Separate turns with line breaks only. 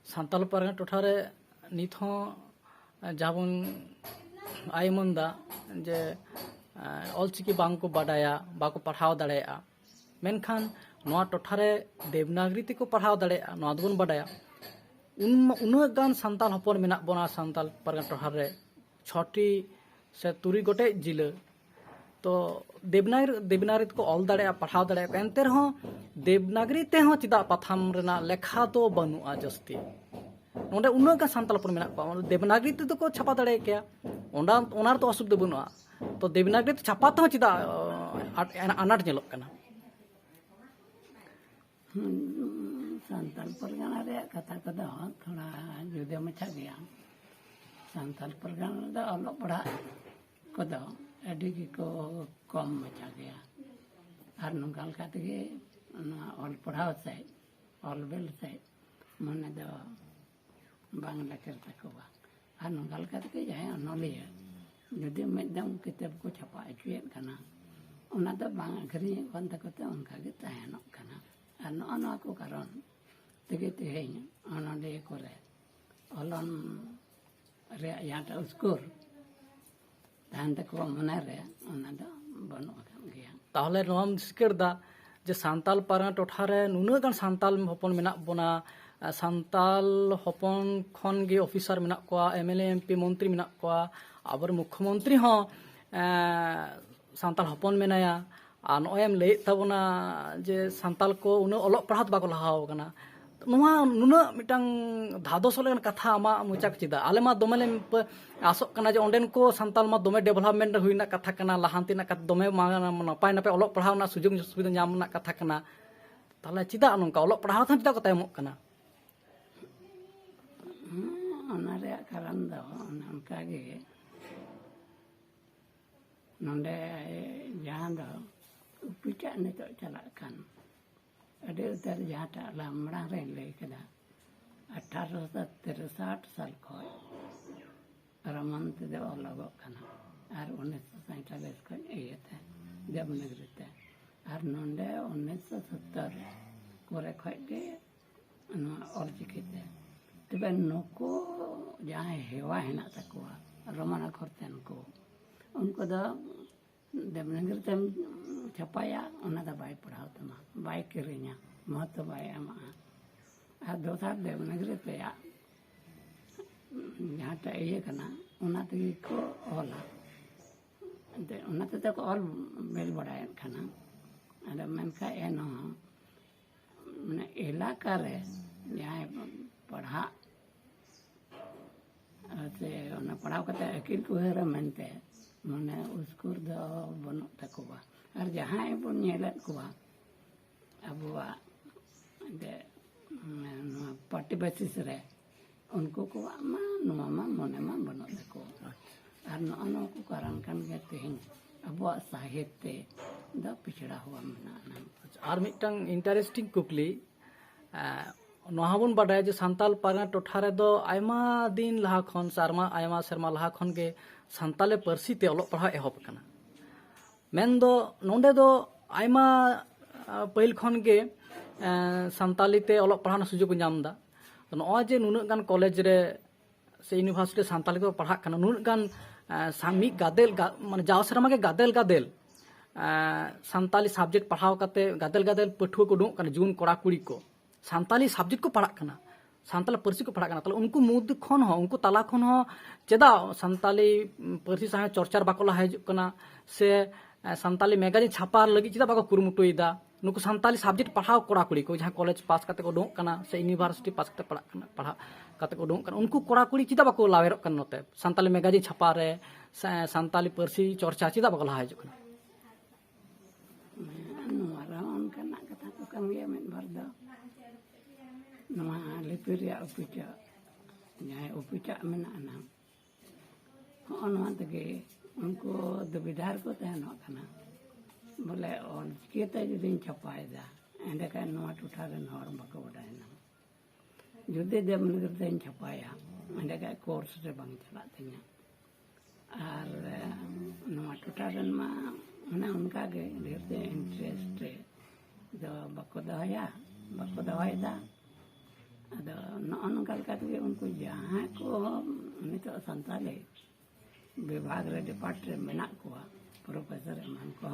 सान्ताल पारगना टोठा रे नित हों जहाँ बन आयमंदा जे ऑलचिकी बांग को बाडाया बाको पढ़ाव दाड़ेया मेनखान नोआ टोठा रे देवनागरी ते को पढ़ाव दाड़ेया नोआ दोबन बाडाया उन्नत गान सान्ताल हपन मेना बना सान्ताल पारगना टोठा रे 6टी से 3 गोटे जिला तो देवनागरी को ऑल दाड़े पढ़ाव दाड़े एनते रहो देवनागरी ते हो चिदा पाथाम रेना लेखा तो बनुआ जस्ती नोंडे उन्नत गान सान्ताल हपन मेना देवनागरी ते तो को छापा दाड़े क्या ओनार तो असुविधा बनुआ तो देवनागरी ते छापा तो चिदा अनाट नेलोग कना
सान्ताल परगना रे कथा कदा थोड़ा जुदे मचा गया सान्ताल परगना दा ऑल पढ़ा कदा अडी को कम मचा गया और नंगाल काते ऑल पढ़ाव से ऑल बेल से मने दो बांग्ला करता कोवा और नंगाल काते जाए नॉलेज जुदे मेदम किताब को छपा अचुएत कना ओना दो बांग घरी कोन तकते उनका गे तहनोक कना और नोना को कारण तेगे तेहेñ ओनडे करे ऑलन रे याटा स्कोर तान तक मने रे ओना दो बनो गया
ताहले नोम सिकरदा जे सान्ताल पारगना टोठा रे नुना गान सान्ताल हपन मेना बोना सान्ताल हपन खन गे ऑफिसर मेना कोआ एमएलए एमपी मंत्री मेना कोआ आबर मुख्यमंत्री हो सान्ताल हपन मेनाया और नोएम ले तबना जे सान्ताल को उन ऑल पढ़ात बाको लहाव कना नुना नुना मिटांग धादोस लेन कथा आमा मुचाक चिदा आले मा दोमेले आसोक कना जे ओंडेन को सान्ताल मा दोमे डेवलपमेंट हुईना कथा कना लहांती ना कथा दोमे मा नपाय नपाय ऑल पढ़ाव ना सुजोग सुविधा नाम ना कथा कना ताले चिदा नंका ऑल पढ़ाव थान चिदा को तायमोक कना
ओना रे कारण दो उनका गे नंदे जहां दो पिचा ने तो चला खान अडे उतर जहाटा लामड़ा रे ले कदा 1863 साल को रमंत दे लगो खाना और 1947 को एते देवनागरी ते और नंदे 1970 कोरे खटे ऑलचिकी ते तबे नको जहां हेवा हेना तकवा रमना करतेन को उनको दो देवनागरी ते छपाया ओना दा बाय पढ़ाव तमा बाय किरिया महत्व बाय अमा और दोसार देवनागरी ते जहाटा ये कना ओना ते को ऑला दे ओना ते को ऑल बेल बड़ाय खाना अरे मन का एनो माने इलाका रे जहां पढ़ा से ओना पढ़ाव कते अकिल को हेरा मनते मने उसको दो बनो तकवा और जहाँ बन नेलत कोवा अबुआ दे पार्टी बेसिस रे उनको को मा नुमा मा मने मा बनो तको और नो को कारण कान गे तेहिं अबुआ साहित्य द पिछड़ा हुआ मना
और मिटंग इंटरेस्टिंग कुकली नोहाबन बाडाय जे सान्ताल पारगना टोठा रे दो आयमा दिन लहा खन सारमा आयमा शर्मा लहा खन गे सान्ताले पारसी ते ऑल पढ़ा एहब कना मेन दो नोंडे दो आयमा पहिल खन गे सान्ताली ते ऑल पढ़ा ना सुजोग नाम दा नो जे नुन गान कॉलेज रे से यूनिवर्सिटी सान्ताली को पढ़ा कना नुन गान सामी गादेल माने जाव शर्मा के गादेल सान्ताली सब्जेक्ट पढ़ाव काते गादेल पठुआ को डों कना जून कोड़ा कुड़ी को सान्ताली सब्जेक्ट को पढ़ा कना सान्ताल पारसी को पढ़ा कना तले उनको मुद खन हो उनको ताला खन हो चेदा सान्ताली पारसी साहे चर्चार बाको ला हजु कना से सान्ताली मैगजीन छापार लगी चेदा बाको कुरुमुटुइदा नुको सान्ताली सब्जेक्ट पढ़ाव कोड़ा कुड़ी को जहां कॉलेज पास काते को डों कना से यूनिवर्सिटी पास काते पढ़ा काते को डों कना उनको कोड़ा कुड़ी चेदा बाको लावेर कन नते सान्ताली मैगजीन छापा रे सान्ताली पारसी चर्चा चेदा बाको ला हजु कना
नोरा उनका ना कथा को कम गया में भर दो नवा लिपिरिया उपिचा जहां उपिचा मेना ना होनवा तके उनको दुविधार को तहनो कना बोले और केते दिन छपायदा एंडे का नवा टुठा रे नोर बको बडायना जुदे देवनागरी ते छपाया एंडे का कोर्स रे बंग चला तኛ और नवा टुठा रे मा मने उनका के ढेर इंटरेस्ट दो बको दया बको दवायदा अदो नौका लेकाते उनको जहाँ को नित सानताली विभाग रे डिपार्ट रे मेना को प्रोफेसर एमान को